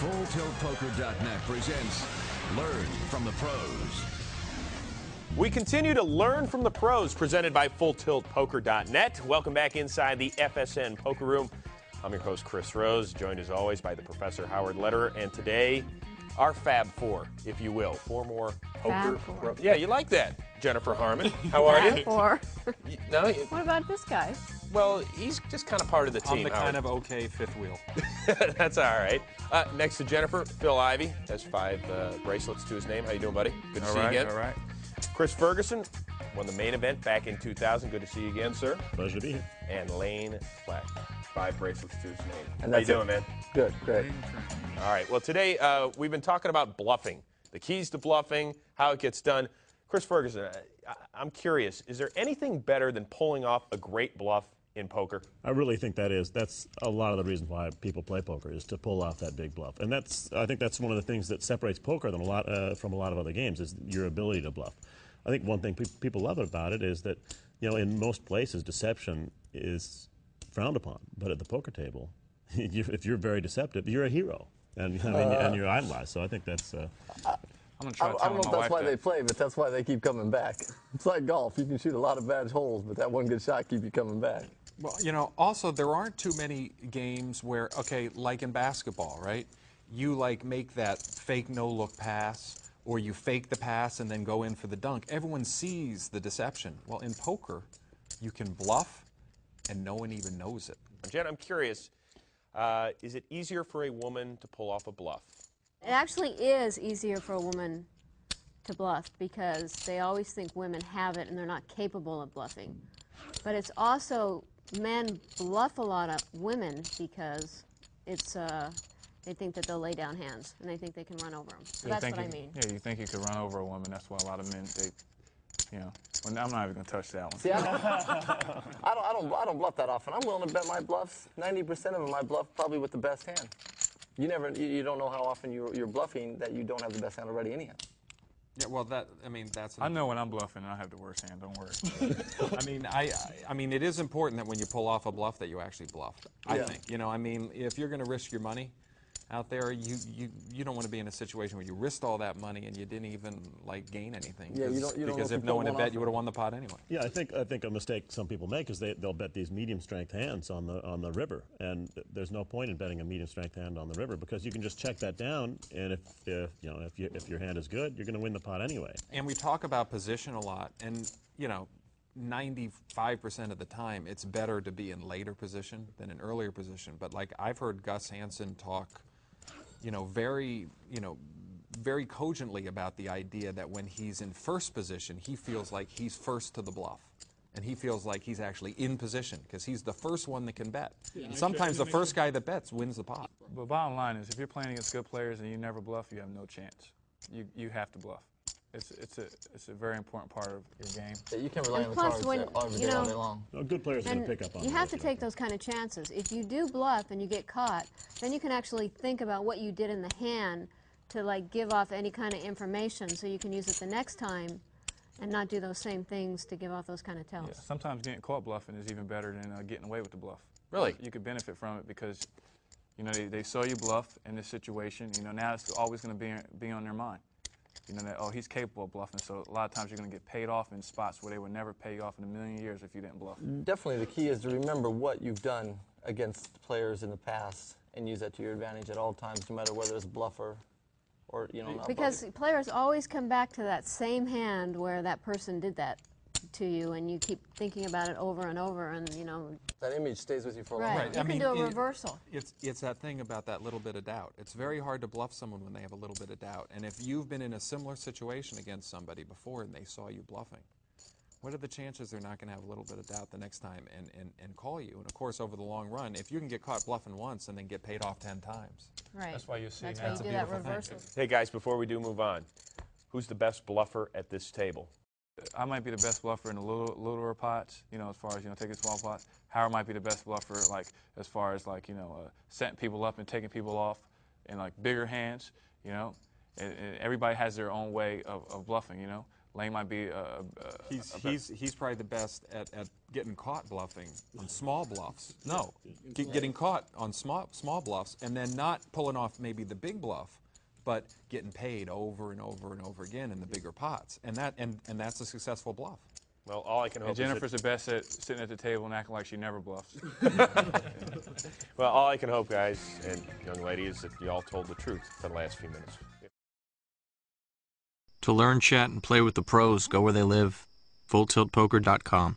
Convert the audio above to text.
FullTiltPoker.net presents Learn from the Pros. We continue to learn from the pros, presented by FullTiltPoker.net. Welcome back inside the FSN Poker Room. I'm your host, Chris Rose, joined as always by the Professor Howard Lederer, and today, our Fab Four, if you will. Four more poker pros. Yeah, you like that, Jennifer Harmon. How are you? Fab Four. No, What about this guy? well, he's just kind of part of the team. I'm the Howard. kind of okay fifth wheel. That's all right. Next to Jennifer, Phil Ivey has 5 bracelets to his name. How you doing, buddy? Good to see you again. All right. Chris Ferguson won the main event back in 2000. Good to see you again, sir. Pleasure to be here. And Lane Flack, 5 bracelets to his name. And How you that's it. doing, man? Good, great. All right. Well, today we've been talking about bluffing, the keys to bluffing, how it gets done. Chris Ferguson, I'm curious, is there anything better than pulling off a great bluff in poker? I really think that's a lot of the reason why people play poker, is to pull off that big bluff. And I think that's one of the things that separates poker from a lot of other games, is your ability to bluff. I think one thing people love about it is that, in most places, deception is frowned upon. But at the poker table, if you're very deceptive, you're a hero, and you're idolized. So I think that's. I'm gonna try to I tell don't know if my that's wife why that. they play, but that's why they keep coming back. It's like golf. You can shoot a lot of bad holes, but that one good shot keep you coming back. Well, also there aren't too many games where, okay, like in basketball, right? You make that fake no-look pass, or you fake the pass and then go in for the dunk. Everyone sees the deception. Well, in poker, you can bluff, and no one even knows it. Jen, I'm curious, is it easier for a woman to pull off a bluff? It actually is easier for a woman to bluff because they always think women have it and they're not capable of bluffing. But it's also, men bluff a lot of women because it's they think that they'll lay down hands and they think they can run over them. So that's what I mean. Yeah, you think you could run over a woman. That's why a lot of men, well, I'm not even going to touch that one. See, I don't bluff that often. I'm willing to bet my bluffs. 90% of them I bluff probably with the best hand. You don't know how often you're bluffing that you don't have the best hand already anyhow. Yeah, well, that's. I know when I'm bluffing and I have the worst hand. Don't worry. I mean, it is important that when you pull off a bluff that you actually bluff. I think. If you're going to risk your money out there, you don't want to be in a situation where you risked all that money and you didn't even gain anything. Yeah, you don't because know if no one had bet, you would have won the pot anyway. Yeah, I think a mistake some people make is they'll bet these medium strength hands on the river, and there's no point in betting a medium strength hand on the river because you can just check that down, and if your hand is good, you're going to win the pot anyway. And we talk about position a lot, and 95% of the time, it's better to be in later position than an earlier position. But I've heard Gus Hansen talk, very cogently about the idea that when he's in first position, he feels like he's first to the bluff. And he feels like he's actually in position because he's the first one that can bet. And sometimes the first guy that bets wins the pot. But bottom line is, if you're playing against good players and you never bluff, you have no chance. You have to bluff. It's a very important part of your game. Yeah, you can rely on the plus cards when, all day long. Good players are going And to pick up on you that. have to take those kind of chances. If you do bluff and you get caught, then you can actually think about what you did in the hand to give off any kind of information so you can use it the next time and not do those same things to give off those kind of tells. Yeah, sometimes getting caught bluffing is even better than getting away with the bluff. Really? You could benefit from it because they saw you bluff in this situation. Now it's always going to be on their mind. He's capable of bluffing, so a lot of times you're going to get paid off in spots where they would never pay you off in a million years if you didn't bluff. Definitely the key is to remember what you've done against players in the past and use that to your advantage at all times, no matter whether it's bluffer or, not Because bluffing. players always come back to that same hand where that person did that to you, and you keep thinking about it over and over, and That image stays with you for a long right. time. You can do a reversal. It's that thing about that little bit of doubt. It's very hard to bluff someone when they have a little bit of doubt. And if you've been in a similar situation against somebody before and they saw you bluffing, what are the chances they're not going to have a little bit of doubt the next time and call you? And of course, over the long run, if you can get caught bluffing once and then get paid off 10 times. Right. That's why you see That's now. why you do that reversal. Hey, guys, before we do move on, who's the best bluffer at this table? I might be the best bluffer in the littler pots, as far as, taking small pots. Howard might be the best bluffer, as far as, setting people up and taking people off in, bigger hands, And everybody has their own way of bluffing, Lane might be He's probably the best at getting caught bluffing on small bluffs. No, getting caught on small bluffs, and then not pulling off maybe the big bluff, but getting paid over and over and over again in the bigger pots, and that's a successful bluff. Well, all I can hope And Jennifer's the best at sitting at the table and acting like she never bluffs. well, all I can hope, guys and young lady, is that you all told the truth for the last few minutes. To learn, chat, and play with the pros, go where they live. FullTiltPoker.com.